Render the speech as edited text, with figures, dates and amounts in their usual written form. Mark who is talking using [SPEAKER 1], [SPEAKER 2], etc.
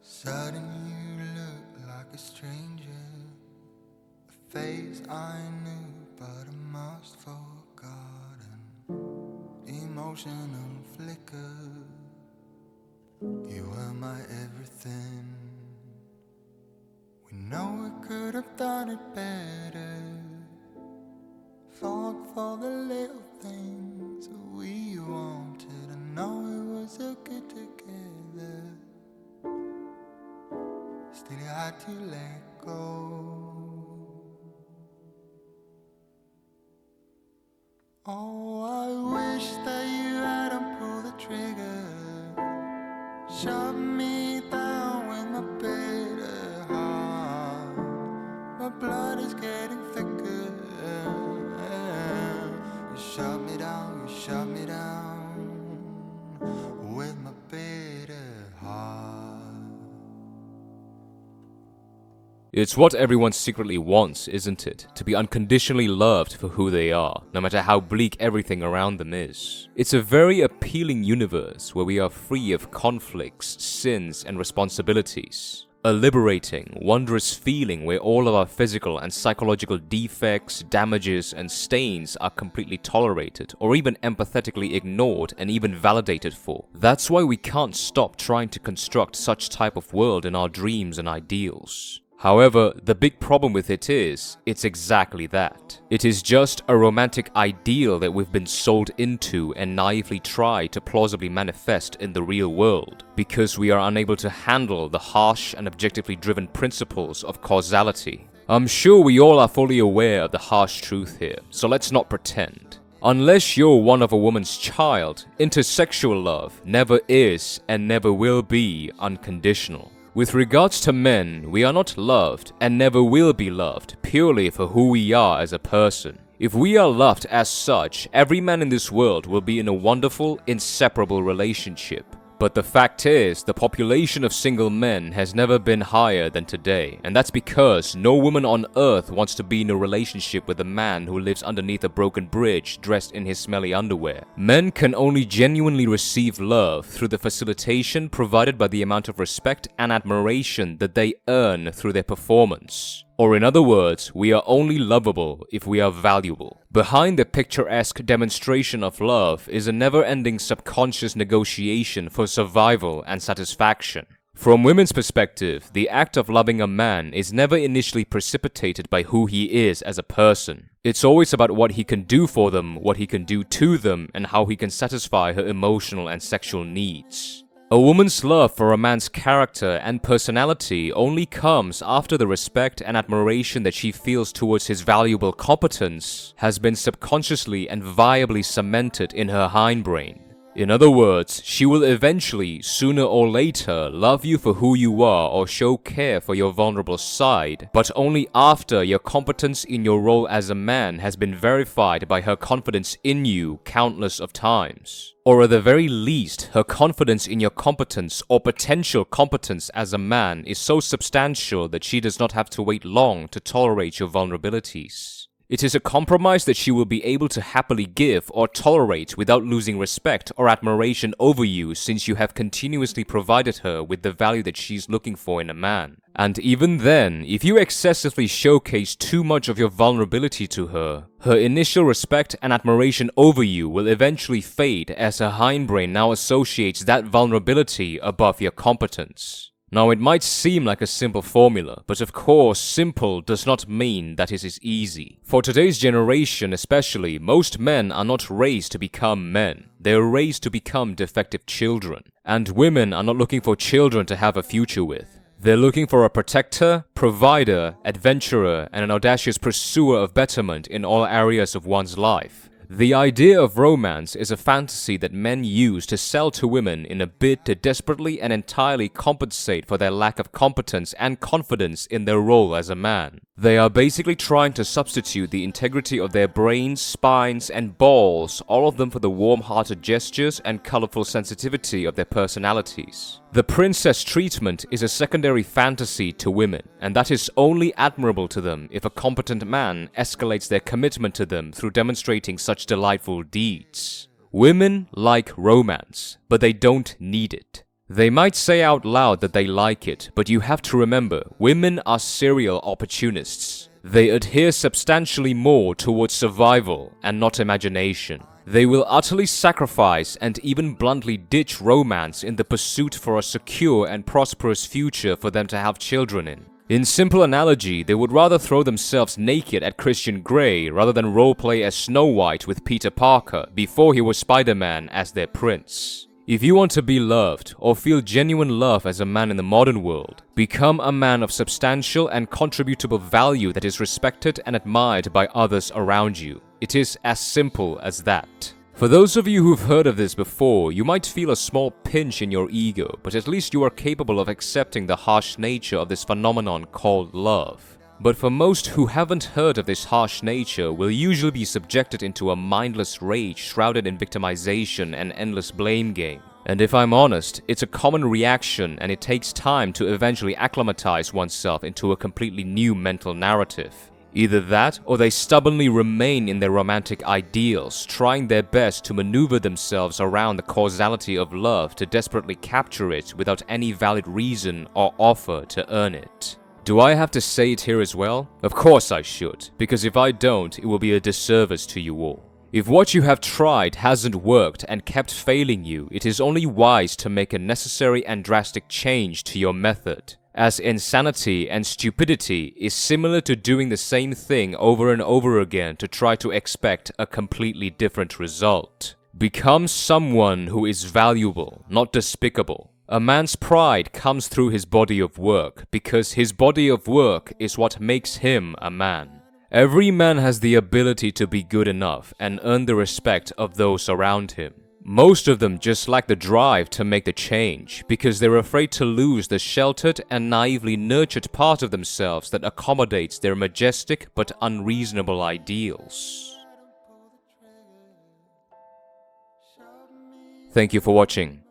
[SPEAKER 1] Suddenly you look like a stranger, a face I knew but I must forgotten. Emotional flicker, you were my everything. We know we could have done it better. Fought for the little things we wanted. I know it was so good together. Still you had to let go. Oh, I wish that you hadn't pulled the trigger. Shut me down with my bitter heart. My blood is getting thicker. You shut me down with my bitter heart.
[SPEAKER 2] It's what everyone secretly wants, isn't it? To be unconditionally loved for who they are, no matter how bleak everything around them is. It's a very appealing universe where we are free of conflicts, sins, and responsibilities. A liberating, wondrous feeling where all of our physical and psychological defects, damages, and stains are completely tolerated, or even empathetically ignored and even validated for. That's why we can't stop trying to construct such type of world in our dreams and ideals. However, the big problem with it is, it's exactly that. It is just a romantic ideal that we've been sold into and naively try to plausibly manifest in the real world, because we are unable to handle the harsh and objectively driven principles of causality. I'm sure we all are fully aware of the harsh truth here, so let's not pretend. Unless you're one of a woman's child, intersexual love never is and never will be unconditional. With regards to men, we are not loved and never will be loved purely for who we are as a person. If we are loved as such, every man in this world will be in a wonderful, inseparable relationship. But the fact is, the population of single men has never been higher than today, and that's because no woman on earth wants to be in a relationship with a man who lives underneath a broken bridge dressed in his smelly underwear. Men can only genuinely receive love through the facilitation provided by the amount of respect and admiration that they earn through their performance. Or in other words, we are only lovable if we are valuable. Behind the picturesque demonstration of love is a never-ending subconscious negotiation for survival and satisfaction. From women's perspective, the act of loving a man is never initially precipitated by who he is as a person. It's always about what he can do for them, what he can do to them, and how he can satisfy her emotional and sexual needs. A woman's love for a man's character and personality only comes after the respect and admiration that she feels towards his valuable competence has been subconsciously and viably cemented in her hindbrain. In other words, she will eventually, sooner or later, love you for who you are or show care for your vulnerable side, but only after your competence in your role as a man has been verified by her confidence in you countless of times. Or at the very least, her confidence in your competence or potential competence as a man is so substantial that she does not have to wait long to tolerate your vulnerabilities. It is a compromise that she will be able to happily give or tolerate without losing respect or admiration over you, since you have continuously provided her with the value that she's looking for in a man. And even then, if you excessively showcase too much of your vulnerability to her, her initial respect and admiration over you will eventually fade as her hindbrain now associates that vulnerability above your competence. Now, it might seem like a simple formula, but of course, simple does not mean that it is easy. For today's generation especially, most men are not raised to become men. They are raised to become defective children. And women are not looking for children to have a future with. They're looking for a protector, provider, adventurer, and an audacious pursuer of betterment in all areas of one's life. The idea of romance is a fantasy that men use to sell to women in a bid to desperately and entirely compensate for their lack of competence and confidence in their role as a man. They are basically trying to substitute the integrity of their brains, spines, and balls, all of them for the warm-hearted gestures and colorful sensitivity of their personalities. The princess treatment is a secondary fantasy to women, and that is only admirable to them if a competent man escalates their commitment to them through demonstrating such delightful deeds. Women like romance, but they don't need it. They might say out loud that they like it, but you have to remember, women are serial opportunists. They adhere substantially more towards survival and not imagination. They will utterly sacrifice and even bluntly ditch romance in the pursuit for a secure and prosperous future for them to have children in. In simple analogy, they would rather throw themselves naked at Christian Grey rather than roleplay as Snow White with Peter Parker before he was Spider-Man as their prince. If you want to be loved or feel genuine love as a man in the modern world, become a man of substantial and contributable value that is respected and admired by others around you. It is as simple as that. For those of you who've heard of this before, you might feel a small pinch in your ego, but at least you are capable of accepting the harsh nature of this phenomenon called love. But for most who haven't heard of this harsh nature will usually be subjected into a mindless rage shrouded in victimization and endless blame game. And if I'm honest, it's a common reaction and it takes time to eventually acclimatize oneself into a completely new mental narrative. Either that, or they stubbornly remain in their romantic ideals, trying their best to maneuver themselves around the causality of love to desperately capture it without any valid reason or offer to earn it. Do I have to say it here as well? Of course I should, because if I don't, it will be a disservice to you all. If what you have tried hasn't worked and kept failing you, it is only wise to make a necessary and drastic change to your method, as insanity and stupidity is similar to doing the same thing over and over again to try to expect a completely different result. Become someone who is valuable, not despicable. A man's pride comes through his body of work, because his body of work is what makes him a man. Every man has the ability to be good enough and earn the respect of those around him. Most of them just lack the drive to make the change, because they're afraid to lose the sheltered and naively nurtured part of themselves that accommodates their majestic but unreasonable ideals. Thank you for watching.